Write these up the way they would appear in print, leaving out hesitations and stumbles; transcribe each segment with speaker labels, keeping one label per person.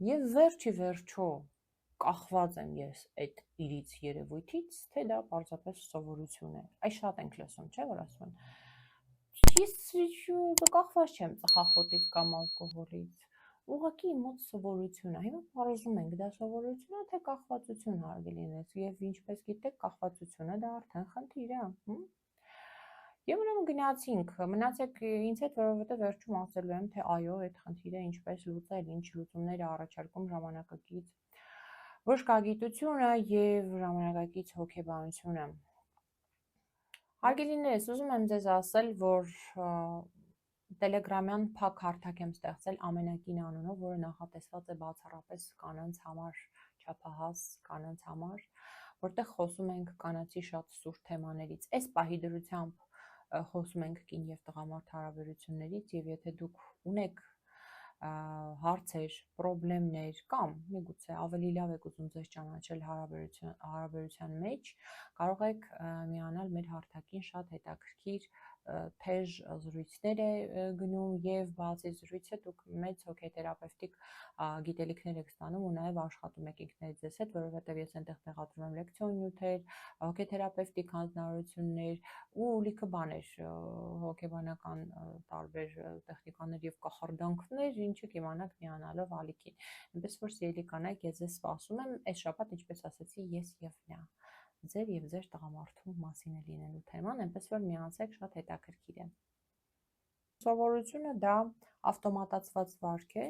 Speaker 1: Եվ վերջի վերջո կախված եմ ես այդ իրից երևույթից, թե դա պարզապես սովորություն է։ Այս շատ ենք լսում, չէ՞, որ ասում են։ Ես կախված չեմ ծխախոտից կամ ալկոհոլից։ Ուղղակի իմ մոտ սովորություն է։ Հիմա բարձում ենք դա սովորություն է, թե կախվածություն հարգելի լինես, եւ ինչպես գիտեք, կախվածությունը դա արդեն խնդիր է, Եվ ուրեմն գնացինք, մնացեք ինձ հետ, որովհետև վերջում ասելու եմ, թե այո, այդ խնդիրը ինչպես լուծել, ինչ լուծումներ է առաջարկում ժամանակակից բժշկագիտությունը եւ ժամանակակից հոգեբանությունը։ Հարգելիներս, ուզում եմ ձեզ ասել, որ Տելեգրամյան փակ հարթակ եմ ստեղծել ամենակին անունով, որը նախատեսված է բացառապես կանանց համար, չափահաս կանանց համար, որտեղ խոսում ենք կանացի շատ սուր թեմաներից։ Այս պահի դրությամբ խոսում ենք կին եւ տղամարդ հարաբերություններից, եւ եթե դուք ունեք հարցեր, խնդիրներ կամ միգուցե ավելի լավ եք ուզում ձեզ ճանաչել հարաբերության մեջ, կարող եք միանալ մեր հարթակին, շատ հետաքրքիր թեժ զրույցներ է գնում եւ բացի զրույցը դուք մեծ հոգեթերապևտիկ գիտելիքներ եք ստանում ու նաեւ աշխատում եք ինքներդ ձեզ հետ, որովհետեւ ես այնտեղ տեղադրում եմ լեկցիոն նյութեր, հոգեթերապևտիկ հանձնարարություններ ու լիքը բաներ, հոգեբանական տարբեր տեխնիկաներ եւ կախարդանքներ, ինչը կիմանաք միանալով ալիքին։ Այնպես որ սիրելի կանայք, ես ձեզ սպասում եմ այս շաբաթ, ինչպես ասացի, ես եւ նա ձեր եւ ձեր տղամարդու մասին է լինելու թեման, այնպես որ միացեք, շատ հետաքրքիր է։ Սովորությունը դա ավտոմատացված վարք է,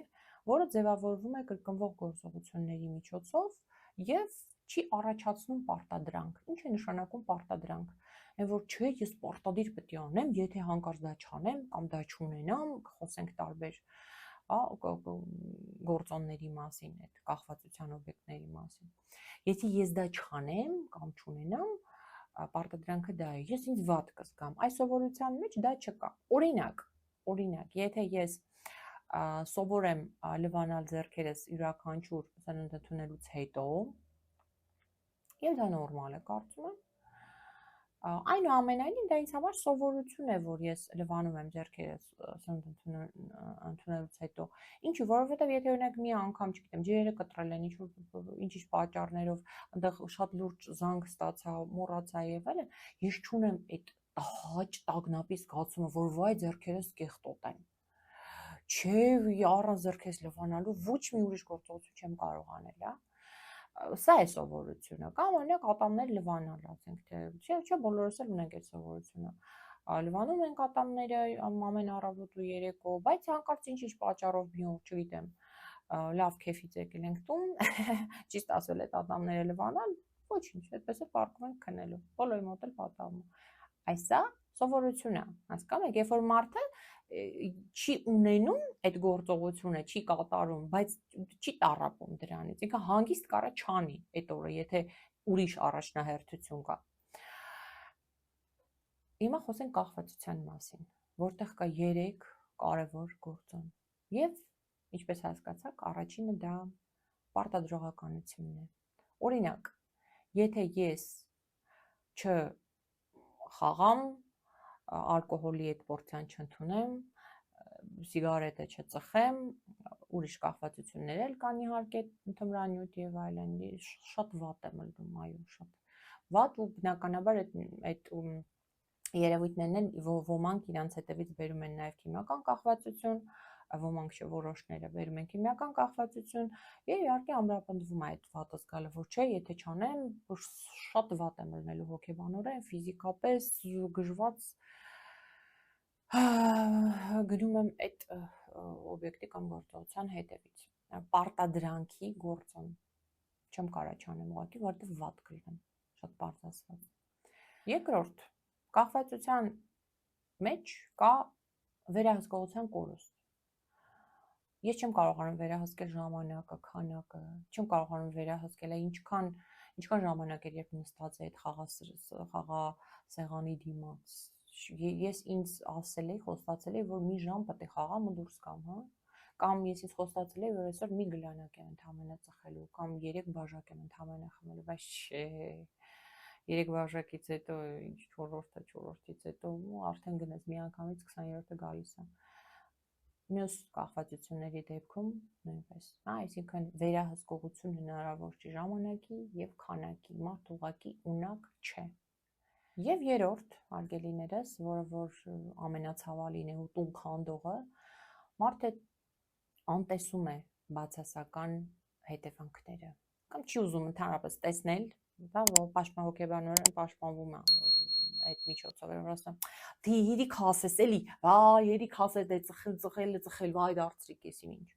Speaker 1: որը ձևավորվում է կրկնվող գործողությունների միջոցով եւ չի առաջացնում պարտադրանք։ Ինչ է նշանակում պարտադրանք։ Այն որ չէ, ես պարտադիր պետք է անեմ, եթե հանկարծ դա չանեմ կամ դա չունենամ, խոսենք տարբեր գործոնների մասին, այդ կախվածության օբյեկտների մասին։ Եթե ես դա չանեմ կամ չունենամ, պարտադրանքը դա է, ես ինձ վատ կզգամ։ Այս սովորության մեջ դա չկա։ Օրինակ, եթե ես սովոր եմ լվանալ ձեռքերս յուրաքանչյուր սնունդ ընդունելուց հետո, եւ դա նորմալ է, կարծում եմ, այնուամենայնիվ դա ինձ համար սովորություն է, որ ես լվանում եմ ձեռքերս սնունդ ընդունելուց հետո։ Ինչու, որովհետեւ եթե օրինակ մի անգամ, չգիտեմ, ջրերը կտրել են, ինչ-ինչ պատճառներով, այնտեղ շատ լուրջ զանգ ստացա, մոռացա եւ այլն, ես չունեմ այդ տհաճ տագնապի զգացումը, որ վայ ձեռքերս կեղտոտ են։ Չէ, առանց ձեռքերս լվանալու ոչ մի ուրիշ գործողություն չեմ կարող անել, Սա է սովորությունը, կամ օրինակ ատամներ լվանալ, ասենք թե, չէ, բոլորս էլ ունենք այդ սովորությունը։ Լվանում ենք ատամները ամեն առավոտ ու երեկո, բայց հանկարծ ինչ-ինչ պատճառով մի օր, չգիտեմ, լավ քեֆից եկել ենք տուն, ճիշտ ասել այդ ատամները լվանալ, ոչինչ, այդպես է պարկում ենք քնելու, բոլորի մոտ էլ պատահում է։ Այսա սովորություն է, հասկանում եք, երբ որ մարդը չի ունենում այդ գործողությունը, չի կատարում, բայց չի տառապում դրանից, ինքը հանգիստ կարա չանի այդ օրը, եթե ուրիշ առաջնահերթություն կա։ Հիմա խոսենք կախվածության մասին, որտեղ կա 3 կարևոր գործոն։ Եվ ինչպես հասկացաք, առաջինը դա պարտադրողականությունն է։ Օրինակ, եթե ես չխաղամ, ալկոհոլի այդ պորցիան չընդունեմ, սիգարետը չծխեմ, ուրիշ կախվածություններ էլ կան իհարկե, թմրանյութ եւ այլն, շատ վատ եմ ելնում, այո, շատ վատ ու բնականաբար այդ երևույթներն են ոմանք իրանց հետևից բերում են նաեւ քիմիական կախվածություն, ոմանք չէ, որոշները բերում են քիմիական կախվածություն եւ իհարկե ամրապնդվում է այդ վատը զգալը, որ չէ, եթե չանեմ, շատ վատ եմ ելնելու հոգեբանորեն, ֆիզիկապես գժված գնում եմ այդ օբյեկտի կամ գործողության հետևից։ Պարտադրանքի գործոն չեմ կարա չանեմ ուղղակի, որովհետև վատ կլինեմ, շատ պարզ ասված։ Երկրորդ, կախվածության մեջ կա վերահսկողության կորուստ։ Ես չեմ կարողանում վերահսկել ժամանակը, քանակը, չեմ կարողանում վերահսկել ինչքան ժամանակ էր, երբ նստած է այդ խաղասեղանի դիմաց։ Ես ինձ ասել էի, խոստացել էի, որ մի ժամ պետք է խաղամ ու դուրս գամ, Կամ ես ինձ խոստացել էի, որ այսօր մի գլանակ եմ ընդամենը ծխելու, կամ 3 բաժակ եմ ընդամենը խմելու, բայց չէ։ 3 բաժակից հետո ինչ 4-րդից հետո արդեն գնաց մի անգամից 20-րդը գալիս է։ Մյուս կախվածությունների դեպքում նույնպես, այսինքն վերահսկողություն հնարավոր չի ժամանակի եւ քանակի, մարդ ուղղակի ունակ չէ։ Եվ երրորդ, հարգելիներս, որը որ ամենացավալին է ու տուն քանդողը, մարդը անտեսում է բացասական հետևանքները, կամ չի ուզում ընդհանրապես տեսնել, դա որ հոգեբանորեն պաշտպանվում է այդ միջոցով, որ ասեմ, դի երիք հասես էլի, երիք հասես դե ծխել, վայ դարձրի կեսի ինչ,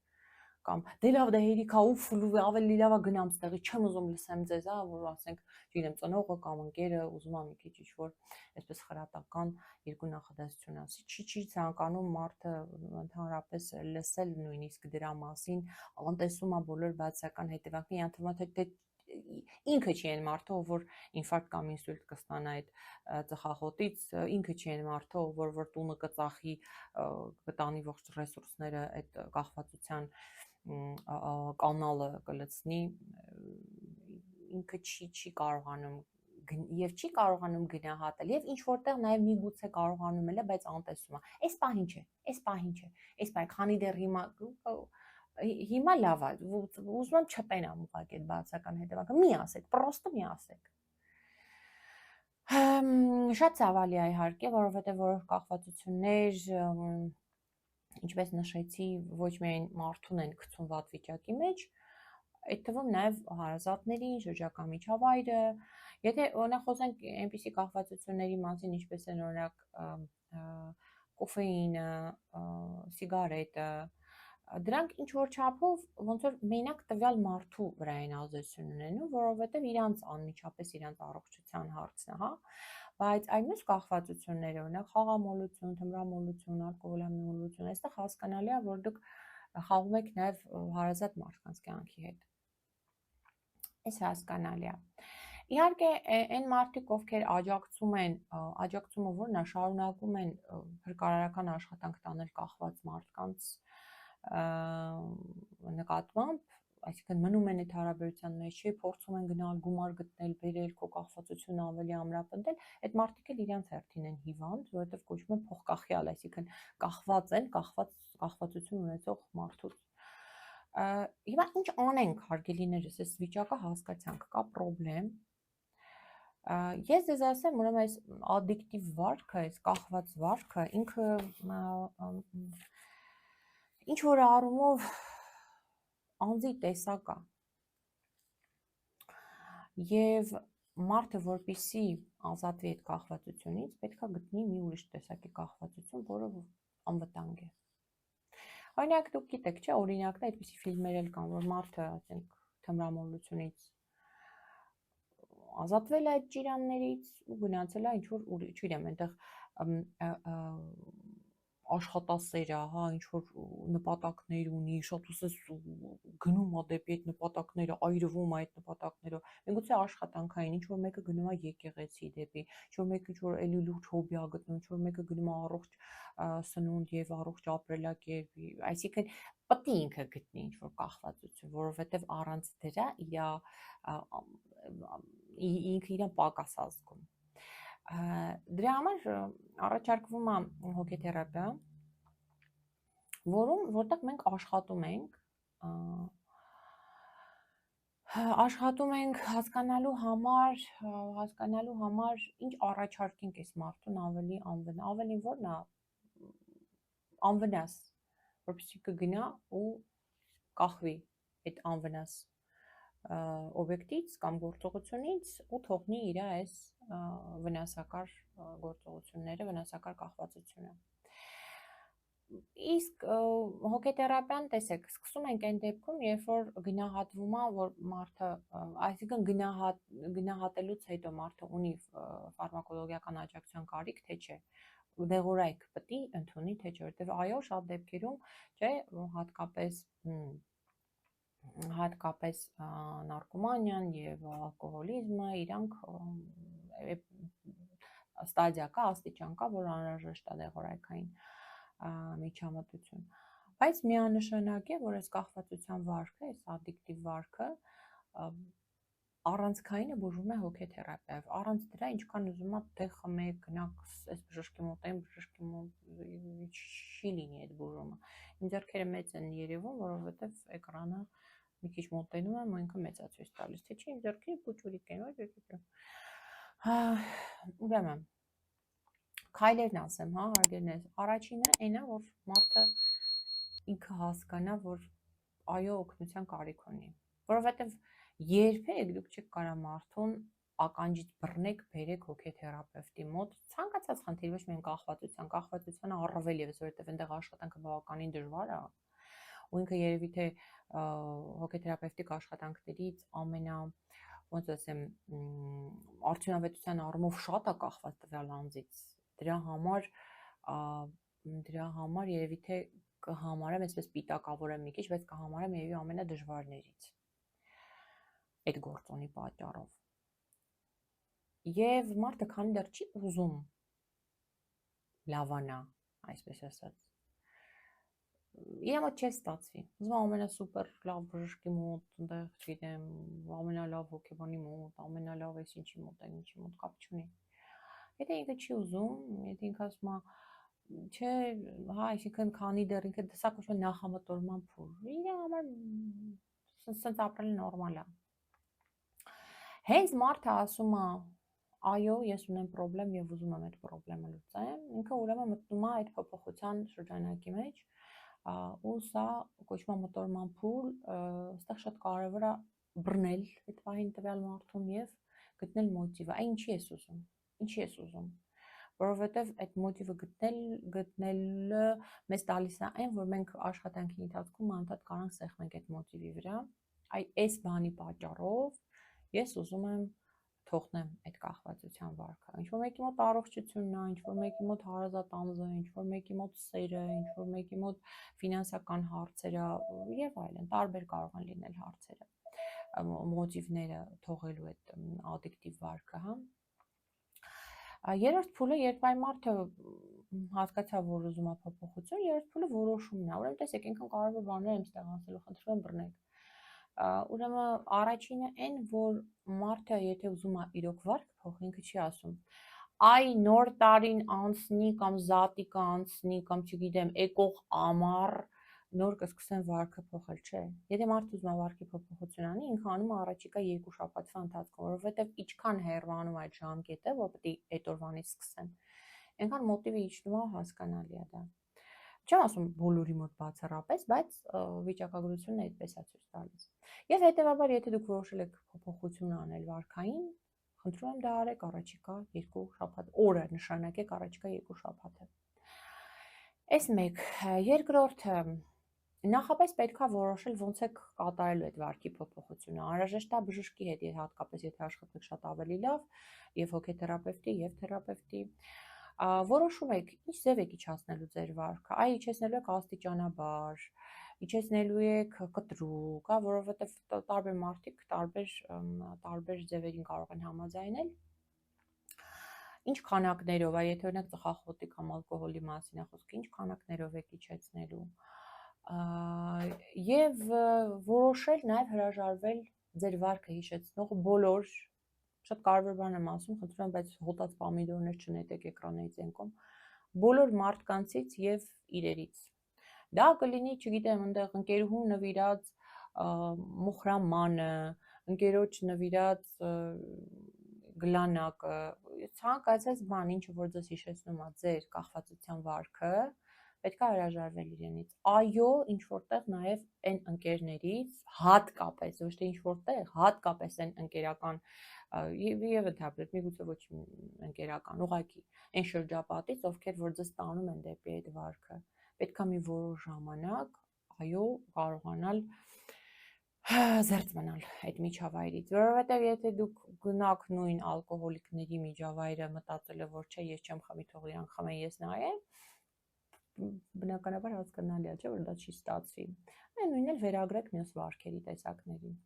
Speaker 1: կամ դե լավ դե երիք հա ուֆ ավելի լավ է գնամ ստեղի, չեմ ուզում լսեմ ձեզ, որ ասենք, չգիտեմ, ծնողը կամ ընկերը ուզում է մի քիչ ինչ-որ այսպես խրատական երկու նախադասություն ասի, չի ցանկանում մարդը ընդհանրապես լսել նույնիսկ դրա մասին, անտեսում է բոլոր բացասական հետևանքները, այն թվում է թե ինքը չի այն մարդը, որ ինֆարկտ կամ ինսուլտ կստանա այդ ծխախոտից, ինքը չի այն մարդը, որ տունը կծախի, կտանի ողջ ռեսուրսները այդ կախվածության կանալը կլցնի, ինքը չի կարողանում եւ չի կարողանում գնահատել եւ ինչ որտեղ նաեւ միգուցե կարողանում էլ է, բայց անտեսում է։ Այս պահին չէ, քանի դեռ հիմա լավ է, ուզում եմ չտենամ ուղղակի այդ բացական հետևանքը, մի ասեք, պրոստը մի ասեք։ Շատ ցավալի է իհարկե, որովհետև որոշ կախվածություններ, ինչպես նշեցի, ոչ միայն մարդուն են գցում վատ վիճակի մեջ, այդ թվում նաև հարազատներին, շրջակա միջավայրը, եթե օրինակ խոսենք այնպիսի կախվածությունների մասին, ինչպես են օրինակ կոֆեինը, սիգարետը, դրանք ինչ որ չափով ոնց որ մենակ տվյալ մարդու վրա են ազդեցություն ունենում, որովհետև իրանց անմիջապես իրանց առողջության հարցն է, հա, բայց այլ մյուս կախվածությունները, օրինակ խաղամոլություն, թմրամոլություն, ալկոհոլամոլություն, այստեղ հասկանալի է, որ դուք խաղում եք նաև հարազատ մարդկանց կյանքի հետ։ Այս հասկանալի է։ Իհարկե, այն մարդիկ, ովքեր աջակցումը որն է, շարունակում են փրկարարական աշխատանք տանել կախված մարդկանց նկատմամբ, այսինքն մնում են այդ հարաբերության մեջ, փորձում են գնալ գումար գտնել, բերել քո կախվածությունը ավելի ամրապնդել, այդ մարդիկ էլ իրենց հերթին են հիվանդ, որովհետև կոչվում են փոխկախյալ, այսինքն կախված են, կախվածություն ունեցող մարդուց։ Հիմա ինչ անենք, հարգելիներս, այս վիճակը հասկացանք, կա պրոբլեմ։ Ես ձեզ ասեմ, ուրեմն այս ադիկտիվ վարքը, այս կախված վարքը, ինքը ինչ որ առումով անձի տեսակ է։ Եվ մարդը, որպեսզի ազատվի այդ կախվածությունից, պետք է գտնի մի ուրիշ տեսակի կախվածություն, որը անվտանգ է։ Օրինակ, դուք գիտեք, չէ, օրինակն այդպիսի ֆիլմեր էլ կան, որ մարդը, ասենք, թմրամոլությունից ազատվել է այդ ճիրաններից ու գնացել է ինչ-որ, չգիտեմ, այնտեղ աշխատասեր է, հա, ինչ-որ նպատակներ ունի, շատ ուզես գնում է դեպի այդ նպատակները, այրվում է այդ նպատակներով, միգուցե աշխատանքային, ինչ-որ մեկը գնում է եկեղեցի դեպի, ինչ-որ մեկը ինչ-որ էլի լուրջ հոբբի է գտնում, ինչ-որ մեկը գնում է առողջ սնունդ եւ առողջ ապրելակերպ, այսինքն պետք է ինքը գտնի ինչ-որ կախվածություն, որովհետեւ առանց դրա ինքը իրեն պակաս ազգում։ Դրա համար առաջարկվում է հոգեթերապիա, որտեղ մենք աշխատում ենք հասկանալու համար ինչ առաջարկենք այս մարդուն ավելի որն է անվնաս, որպեսզի կգնա ու կախվի այդ անվնաս օբյեկտից կամ գործողությունից ու թողնի իր այս վնասակար գործողությունները, վնասակար կախվածությունը։ Իսկ հոգեթերապիան, տեսեք, սկսում ենք այն դեպքում, երբ որ գնահատվում է, որ մարդը, այսինքն գնահատելուց հետո մարդը ունի ֆարմակոլոգիական աջակցության կարիք, թե չէ, դեղորայք պետք է ընդունի, թե չէ, որտեղ այո, շատ դեպքերում, չէ, հատկապես նարկոմանիան եւ ալկոհոլիզմը, իրանք ստադիա կա, աստիճան կա, որ անհրաժեշտ է դեղորայքային միջամտություն, բայց միանշանակ է, որ այս կախվածության վարքը, այս ադիկտիվ վարքը առանցքայինը բուժվում է հոգեթերապիայով, առանց դրա ինչքան ուզում ա դե խմեք, գնաք այս բժշկի մոտ, այն բժշկի մոտ չի լինի այդ բուժումը։ Իմ ձեռքերը մեծ են երևում, որովհետև էկրանը մի քիչ մոտենում եմ ու ինքը մեծացույց տալիս, թե չի իմ ձեռքերը փուճուրիկ են, ուրեմն քայլերն ասեմ, հա, հարգելիներս, առաջինը այնա, որ մարդը ինքը հասկանա, որ այո, օգնության կարիք ունի, որովհետև երբեք դուք չեք կարա մարդուն ականջից բռնեք, բերեք հոգեթերապևտի մոտ, ցանկացած խնդիր, ոչ միայն կախվածությանը առավել եւս, որովհետև այնտեղ աշխատանքը բավականին դժվար է, ու ինքը երևի թե հոգեթերապևտիկ աշխատանքներից ոնց ասեմ, արդյունավետության առումով շատ է կախված տվյալ անձից, դրա համար երևի թե կհամարեմ, այսպես պիտակավորեմ մի քիչ, բայց կհամարեմ երևի ամենադժվարներից այդ գործոնի պատճառով։ Եվ մարդը քանի դեռ չի ուզում լավանա, այսպես ասած, իր մոտ չի ստացվի, ուզում ամենասուպեր լավ բժշկի մոտ, այնտեղ, չգիտեմ, ամենալավ հոգեբանի մոտ, ամենալավ այս ինչի մոտ, այն ինչի մոտ, կապ չունի։ Եթե ինքը չի ուզում, եթե ինքը ասում է, չէ, հա, այսինքն քանի դեռ ինքը դասա կոչվում է նախամտորման փուլ, իր համար սենց ապրելը նորմալ է։ Հենց մարդը ասում է, այո, ես ունեմ պրոբլեմ եւ ուզում եմ այդ պրոբլեմը լուծեմ, ինքը ուրեմն մտնում է այդ փոփոխության շրջանակի մեջ, ու սա կոչվում է մտորման փուլ, այստեղ շատ կարևոր է բռնել այդ պահին տվյալ մարդուն եւ գտնել մոտիվը, այն ինչի ես ուզում, որովհետև այդ մոտիվը գտնելը մեզ տալիս է այն, որ մենք աշխատանքի ընթացքում անդադ կարանք սեղմենք այդ մոտիվի վրա, այս բանի պատճառով ես ուզում եմ թողնեմ այդ կախվածության վարքը, ինչ-որ մեկի մոտ առողջությունն է, ինչ-որ մեկի մոտ հարազատ անձը, ինչ-որ մեկի մոտ սերը, ինչ-որ մեկի մոտ ֆինանսական հարցերը եւ այլն, տարբեր կարող են լինել հարցերը, մոտիվները թողելու այդ ադիկտիվ վարքը, հա։ Երրորդ փուլը, երբ այն մարդը հասկացա, որ ուզում է փոփոխություն, երրորդ փուլը որոշումն է, ուրեմն տեսեք, այնքան կարևոր բաներ եմ ստեղ ասելու, խնդրում եմ բռնեք։ Ուրեմն առաջինը այն, որ մարդը եթե ուզում է իրոք վարք փոխի, ինքը չի ասում այ նոր տարին անցնի կամ զատիկը անցնի կամ չգիտեմ եկող ամառ նոր կսկսեմ վարքը փոխել, չէ։ Եթե մարդը ուզում է վարքի փոփոխություն անի, ինքը անում է առաջիկա 2 շաբաթվա ընթացքում, որովհետև ինչքան հեռանում այդ ժամկետը, որ պետք է այդ օրվանից սկսեմ, այնքան մոտիվը իջնում է, հասկանալի է դա։ Չեմ ասում բոլորի մոտ բացառապես, բայց վիճակագրությունն այդպես է ցույց տալիս։ Եվ հետևաբար, եթե դուք որոշել եք փոփոխություն անել վարքային, խնդրում եմ դա արեք առաջիկա 2 շաբաթ, օրը նշանակեք առաջիկա 2 շաբաթը։ Այս մեկ, երկրորդը, նախապես պետք է որոշել ոնց եք կատարելու այդ վարքի փոփոխությունը, անհրաժեշտ է բժշկի հետ, հատկապես եթե աշխատեք շատ ավելի լավ, եւ հոգեթերապևտի, եւ թերապևտի, որոշում եք ինչ ձև եք իջացնելու ձեր վարքը, այ իջեցնելու եք աստիճանաբար, իջեցնելու եք կտրուկ, հա, որովհետև տարբեր մարդիկ տարբեր ձևերին կարող են համաձայնել։ Ինչ քանակներով, այ եթե օրինակ ծխախոտի կամ ալկոհոլի մասին է խոսքը, ինչ քանակներով եք իջեցնելու։ Եվ որոշել նաև հրաժարվել ձեր վարքը հիշեցնող բոլոր, շատ կարևոր բան եմ ասում, խնդրում եմ, բայց հոտած պամիդորներ չնետեք էկրաններից են կողմ, բոլոր մարդկանցից եւ իրերից։ Դա կլինի, չգիտեմ, այնտեղ ընկերուհու նվիրած մոխրամանը, ընկերոջ նվիրած գլանակը, ցանկացած բան, ինչը որ ձեզ հիշեցնում է ձեր կախվածության վարքը, պետք է հրաժարվել իրենից։ Այո, ինչ որտեղ նաև այն ընկերներից, հատկապես, ոչ թե ինչ որտեղ, հատկապես այն ընկերական եւ ընդհանրապես միգուցե ոչ ընկերական, ուղղակի այն շրջապատից, ովքեր որ ձեզ տանում են դեպի այդ վարքը, պետք է մի որոշ ժամանակ, այո, կարողանալ զերծ մնալ այդ միջավայրից, որովհետև եթե դուք գնաք նույն ալկոհոլիկների միջավայրը մտածելով, որ չէ, ես չեմ խմի, թող իրանք խմեն, ես նայեմ, բնականաբար հասկանալի է, չէ, որ դա չի ստացվի։ Այն նույնն էլ վերագրեք մյուս վարքերի տեսակներին։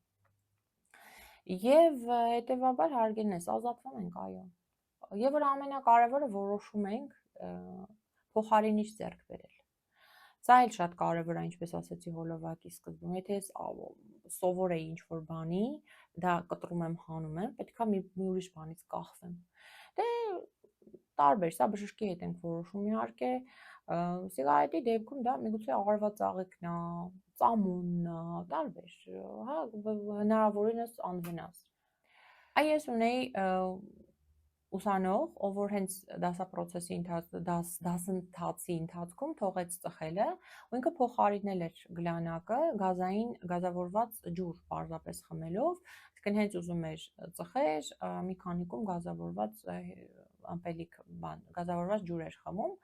Speaker 1: Եվ հետևաբար հարգելինս, ազատվում ենք, այո։ Եվ որ ամենակարևորը որոշում ենք փոխարինիչ ձեռք բերել։ Սա էլ շատ կարևոր է, ինչպես ասացի հոլովակի սկզբում, եթե ես սովոր էի ինչ-որ բանի, դա կտրում եմ, հանում եմ, պետքա մի ուրիշ բանից կախվեմ։ Դե տարբեր, սա բժշկի հետ ենք որոշում իհարկե, սիգարետի դեպքում դա միգուցե աղարված ծաղիկն է, ծամոնն է, տարբեր, հա, հնարավորինս անվնաս։ Այ ես ունեի ուսանող, ով որ հենց դասընթացի ընթացքում թողեց ծխելը, ու ինքը փոխարինել էր գլանակը գազավորված ջուր պարզապես խմելով, այսինքն հենց ուզում էր ծխեր, մի քանիկում գազավորված ամպելիք բան, գազավորված ջուր էր խմում,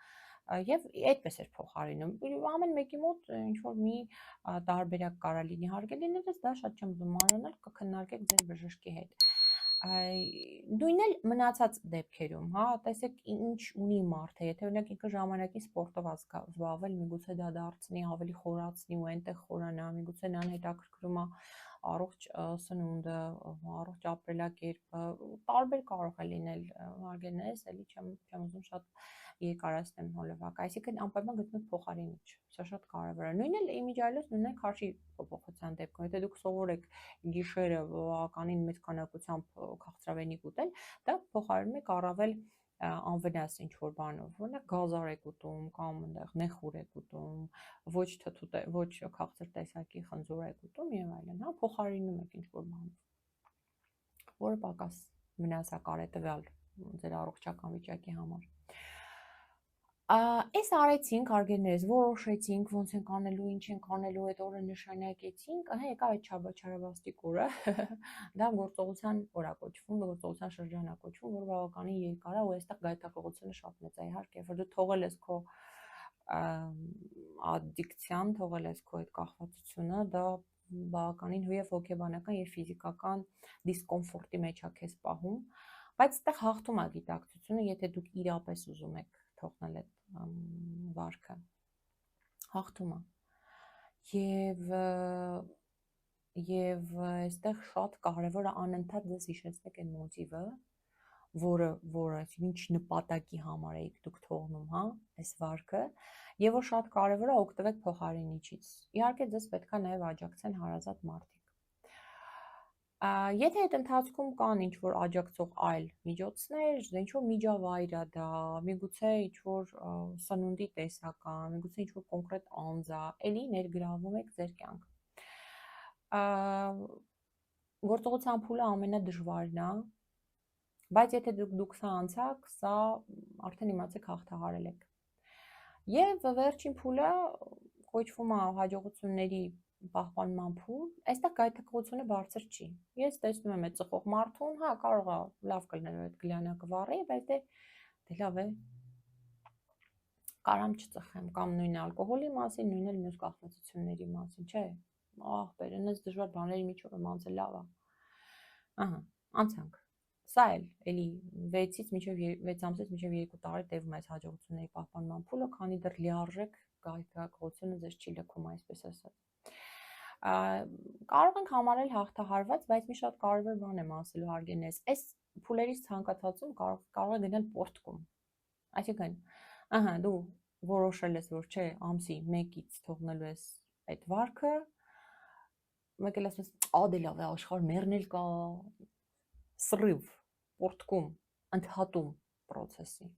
Speaker 1: եւ այդպես էր փոխարինում։ Ամեն մեկի մոտ ինչ որ մի տարբերակ կարա լինի հարգելի ներես, դա շատ չեմ ուզում մանրանել, կքննարկեք ձեր բժշկի հետ։ Նույնն էլ մնացած դեպքերում, հա, տեսեք ինչ ունի մարդը, եթե օրինակ ինքը ժամանակին սպորտով զբաղվել, միգուցե դա դարձնի ավելի խորացնի ու այնտեղ խորանա, միգուցե նրան հետաքրքրում է առողջ սնունդը, առողջ ապրելակերպը, տարբեր կարող է լինել, հարգելներս, էլի չեմ ուզում շատ երկարացնեմ հոլովակը, այսինքն անպայման գտնեք փոխարինիչ, սա շատ կարևոր է։ Նույնն էլ իմիջիայլոց նույնն է քաշի փոփոխության դեպքում, եթե դուք սովոր եք գիշերը բավականին մեծ քանակությամբ քաղցրավենիք ուտել, դա փոխարինում եք առավել անվնաս ինչ որ բանով, օրինակ գազար եք ուտում կամ այնտեղ նեխուր եք ուտում, ոչ թթու, ոչ քաղցր տեսակի խնձոր եք ուտում եւ այլն, հա, փոխարինում եք ինչ որ բանով, որը պակաս վնասակար է տվյալ ձեր առողջական վիճակի համար։ Այս արեցինք, հարգելներս, որոշեցինք ոնց ենք անելու, ինչ ենք անելու, այդ օրը նշանակեցինք, եկավ այդ չարաբաստիկ օրը, դա գործողության օր է կոչվում, գործողության շրջան է կոչվում, որ բավականին երկար է ու այստեղ գայթակղությունը շատ մեծ է, իհարկե, որ դու թողել ես քո ադդիկցիան, թողել ես քո այդ կախվածությունը, դա բավականին եւ հոգեբանական եւ ֆիզիկական դիսկոմֆորտի մեջ է քեզ պահում, բայց այդտեղ հաղթում է գիտակցությունը, եթե դուք իրապես ուզում եք թողնել այդ վարքը, հաղթում է եւ այստեղ շատ կարևոր է անընդհատ ձեզ հիշեցնեք այն մոտիվը, որը ինչ նպատակի համար եք դուք թողնում, հա, այս վարքը, եւ որ շատ կարևոր է օգտվեք փոխարինիչից։ Իհարկե ձեզ պետք է նաեւ աջակցեն հարազատ մարդիկ։ Եթե այդ ընթացքում կան ինչ որ աջակցող այլ միջոցներ, ինչ որ միջավայր է դա, միգուցե ինչ որ սնունդի տեսակ է, միգուցե ինչ որ կոնկրետ անձ է, էլի ներգրավում եք ձեր կյանք։ Գործողության փուլը ամենադժվարն է, բայց եթե դուք սա անցաք, սա արդեն իմացեք հաղթահարել եք։ Եվ վերջին փուլը կոչվում է հաջողությունների պահպանման փուլ, այստեղ գայթակղությունը բարձր չի։ Ես տեսնում եմ այդ ծխող մարդուն, հա, կարող է լավ կլներ այդ գլանակը վառի, բայց դե լավ է։ Կարամ չծխեմ, կամ նույն ալկոհոլի մասին, նույն էլ մյուս կախվածությունների մասին, չէ։ Ախպեր, այնպես դժվար բաների միջով եմ անցել, լավ է։ Ահա, անցանք։ Սա էլի 6 ամսից մինչև 2 տարի տևում է այս հաջողությունների պահպանման փուլը, քանի դեռ լիարժեք գայթակղությունը ձեզ չի լքում, այսպես ասած։ Կարող ենք համարել հաղթահարված, բայց մի շատ կարևոր բան եմ ասելու հարգելներս, այս փուլերից ցանկացածում կարող է գնել պորտկում։ Այսինքն, ահա դու որոշել ես, որ չէ, ամսի 1-ից թողնելու ես այդ վարքը, մեկ էլ ասես, դե լավ է, աշխարհ մեռնել կա, սրիվ, պորտկում, ընդհատում process-ի։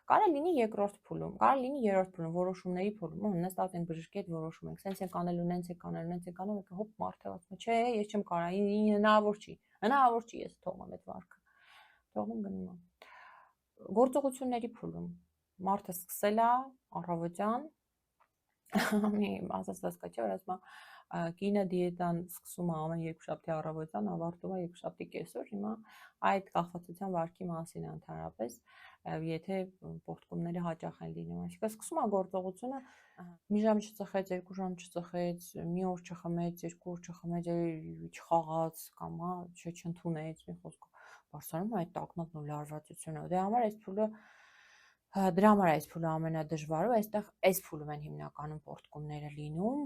Speaker 1: Կարող լինի երկրորդ փուլում, կարող լինի երրորդ փուլում, որոշումների փուլում, նստած ենք բժշկի հետ որոշում ենք, սենց ենք անելու, նենց ենք անելու, նենց ենք անելու, հոպ մարդը ասում է, չէ, ես չեմ կարող, հնարավոր չի ես թողնեմ այդ վարքը։ Թողնում գնում եմ։ Գործողությունների փուլում մարդը սկսել է առավոտյան, մի ասած չէ, որ ասում է կինը դիետան սկսում է ամեն երկուշաբթի առավոտյան, ավարտում է երկուշաբթի կեսօր, հիմա այդ կախվածության վարքի մասին է ընդհանրապես, եթե պորտկումները հաճախ են լինում, այսինքն սկսում է գործողությունը, մի ժամ չծխեց, 2 ժամ չծխեց, մի օր չխմեց, 2 օր չխմեց, չխաղաց կամ հա չընդունեց, մի խոսքով, բարձրանում է այդ տակնապն ու լարվածությունը։ Դե համար այս փուլը դրա համար այս փուլը ամենադժվարը, այստեղ այս փուլում են հիմնականում պորտկումները լինում,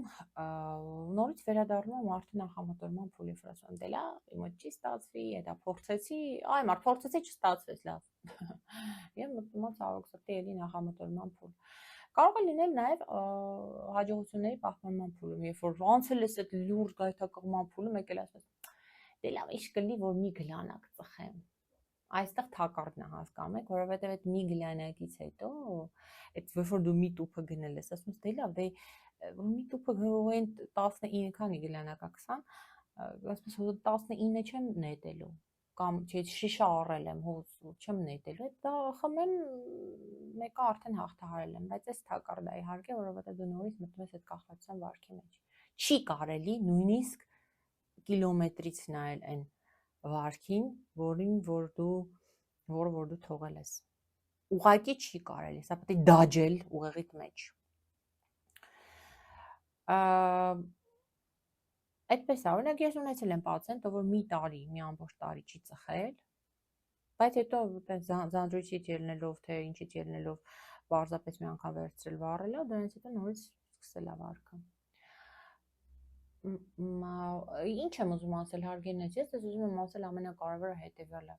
Speaker 1: նորից վերադառնում եմ արդեն նախամտորման փուլի ֆրասան, դե լավ, իմը չի ստացվի, դա փորձեցի, այ մարդ փորձեցի չստացվեց, լավ։ Եվ մտնում ցավոք սրտի էլի նախամտորման փուլ։ Կարող է լինել նաև հաջողությունների պահպանման փուլում, երբ որ անցել ես այդ լուրջ գայթակղման փուլում, եկել ասես, դե լավ, ինչ կլինի, որ մի գլանակ ծխեմ։ Այստեղ թակարդն է հասկանում եք, որովհետև այդ մի գլանակից հետո, այդ երբ որ դու մի տուփը գնել ես, ասում ես, դե լավ, դե մի տուփը գնողեն 19 քանի գլանակա 20, ասես 19-ը չեմ նետելու, կամ չէ շիշա առել եմ, հոց չեմ նետելու, դա խմեմ մեկը արդեն հաղթահարել եմ, բայց այս թակարդը իհարկե, որովհետև դու նորից մտնում ես այդ կախվածության վարքի մեջ։ Չի կարելի նույնիսկ կիլոմետրից նայել այն վարքին, որ դու թողել ես։ Ուղղակի չի կարելի, սա պետք է դաջել ուղեղիդ մեջ։ Այդպես է, օրինակ ես ունեցել եմ պացիենտ, որ մի ամբողջ տարի չի ծխել, բայց հետո ձանձրույցից ելնելով, թե ինչից ելնելով պարզապես մի անգամ վերցրել վառել է, դրանից հետո նորից սկսել է վարքը։ Ինչ եմ ուզում ասել հարգելիներ, ես ուզում եմ ասել ամենակարևորը հետևյալը։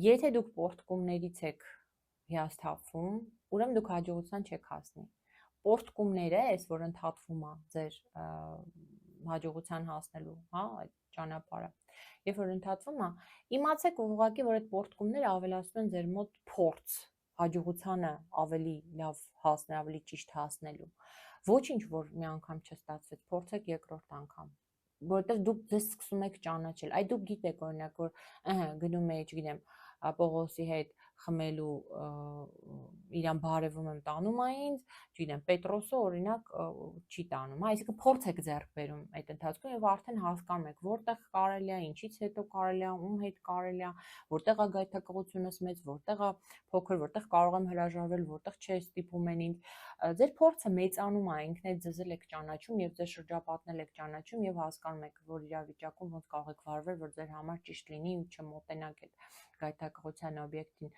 Speaker 1: Եթե դուք պորտկումներից եք հիասթափվում, ուրեմն դուք հաջողության չեք հասնի։ Պորտկումները, այս որ ընդհատվում է ձեր հաջողության հասնելու, հա, այդ ճանապարհը։ Երբ որ ընդհատվում է, իմացեք ուղղակի, որ այդ պորտկումները ավելացնում են ձեր մոտ փորձ, հաջողությանը ավելի լավ հասնել, ավելի ճիշտ հասնելու։ Ոչինչ, որ մի անգամ չստացվեց, փորձեք երկրորդ անգամ, որովհետև դուք ձեզ սկսում եք ճանաչել։ Այդ դուք գիտեք օրինակ, որ գնում եք, չգիտեմ, Պողոսի հետ խմելու իրան բարևում եմ տանում է ինձ, չգիտեմ, Պետրոսը օրինակ չի տանում, այսինքն փորձ եք ձեռք բերում այդ ընթացքում եւ արդեն հասկանում եք որտեղ կարելի է, ինչից հետո կարելի է, ում հետ կարելի է, որտեղ է գայթակղությունս մեծ, որտեղ է փոքր, որտեղ կարող եմ հրաժարվել, որտեղ չէ ստիպում են ինձ։ Ձեր փորձը մեծանում է, ինքներդ ձեզ եք ճանաչում եւ ձեր շրջապատն եք ճանաչում եւ հասկանում եք, որ իրավիճակում ոնց կարող եք վարվել, որ ձեր համար ճիշտ լինի ու չմոտենաք այդ գայթակղության օբյեկտին։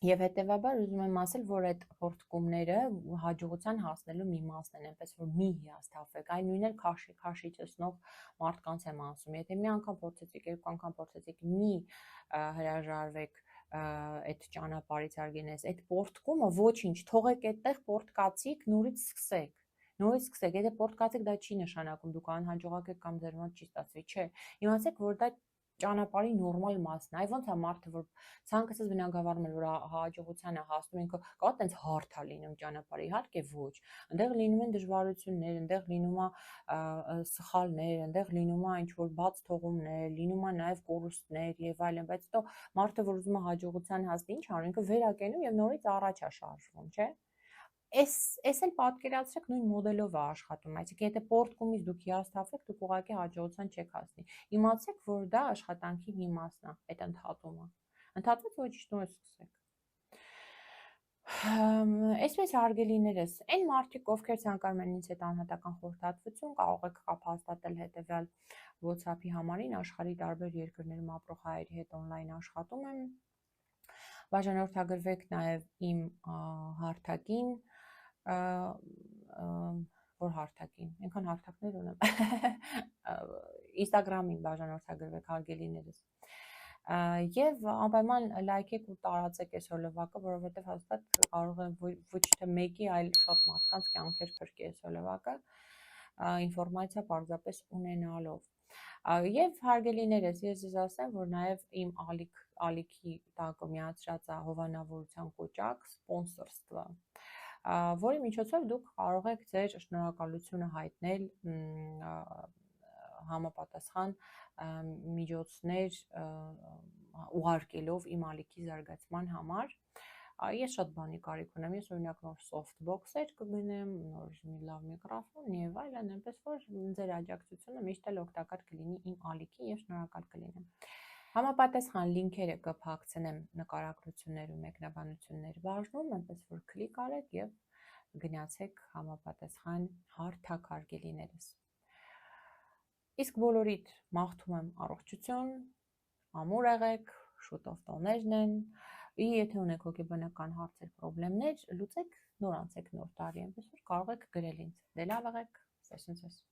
Speaker 1: Եվ հետևաբար ուզում եմ ասել, որ այդ պորտկումները հաջողության հասնելու մի մասն են, այնպես որ մի հիասթափվեք, այն նույնն էլ քաշի ծսնող մարդկանց եմ ասում, եթե մի անգամ փորձեցիք, երկու անգամ փորձեցիք, մի հրաժարվեք այդ ճանապարհից արգենես, այդ պորտկումը ոչինչ, թողեք այդտեղ պորտկացիք, նորից սկսեք, եթե պորտկացիք դա չի նշանակում դուք անհաջողակ եք կամ ձեր մոտ չի ստացվի, չէ, իմացեք, որ դա ճանապարհի նորմալ մասն է, այ ոնց է մարդը, որ ցանկացած բնագավառում էլ որ հաջողության է հասնում, ինքը կա տենց հարթ է լինում ճանապարհը, իհարկե ոչ, այնտեղ լինում են դժվարություններ, այնտեղ լինում է սխալներ, այնտեղ լինում է ինչ-որ բաց թողումներ, լինում է նաև կորուստներ եւ այլն, բայց հետո մարդը, որ ուզում է հաջողության հասնել, ինչ անում, ինքը վերակենում եւ նորից առաջ է շարժվում, չէ՞։ Էս էլ պատկերացրեք նույն մոդելով է աշխատում, այսինքն եթե պորտկումից դուք հիասթափվեք, դուք ուղղակի հաջողության չեք հասնի։ Իմացեք, որ դա աշխատանքի մի մասն է, այդ ընդհատումը։ Ընդհատվեց ոչ նորից սկսեք։ Այսպես հարգելիներս, այն մարդիկ, ովքեր ցանկանում են ինձ հետ անհատական խորհրդատվություն, կարող եք կապ հաստատել հետևյալ WhatsApp-ի համարին, աշխարհի տարբեր երկրներում ապրող հայերի հետ on-line աշխատում եմ։ Բաժանորդագրվեք նաև իմ հարթակին, որ հարթակին, այնքան հարթակներ ունեմ, Instagram-ին բաժանորդագրվեք հարգելիներս, և անպայման լայքեք ու տարածեք այս հոլովակը, որովհետև հաստատ կարող է ոչ թե մեկի, այլ շատ մարդկանց կյանքեր փրկի այս հոլովակը, ինֆորմացիա պարզապես ունենալով։ Եվ հարգելիներս, ես ձեզ ասեմ, որ նաև իմ ալիքի տակը միացրած է հովանավորության կոճակ, սպոնսորստվա, որի միջոցով դուք կարող եք ձեր շնորհակալությունը հայտնել համապատասխան միջոցներ ուղարկելով իմ ալիքի զարգացման համար։ Ես շատ բանի կարիք ունեմ, ես օրինակ նոր softbox-եր կգնեմ, նոր մի լավ միկրոֆոն եւ այլն, այնպես որ ձեր աջակցությունը միշտ էլ օգտակար կլինի իմ ալիքին եւ շնորհակալ կլինեմ։ Համապատասխան լինքերը կփակցնեմ նկարագրություններ ու մեկնաբանություններ բաժնում, այնպես որ կլիկ արեք եւ գնացեք համապատասխան հարթակ հարգելիներս։ Իսկ բոլորիդ մաղթում եմ առողջություն, ամուր եղեք, շուտով տոներն են, եթե ունեք հոգեբանական հարցեր, պրոբլեմներ, լուծեք, նոր անցեք նոր տարի, այնպես որ կարող եք գրել ինձ, դե լավ եղեք, սերսնցես։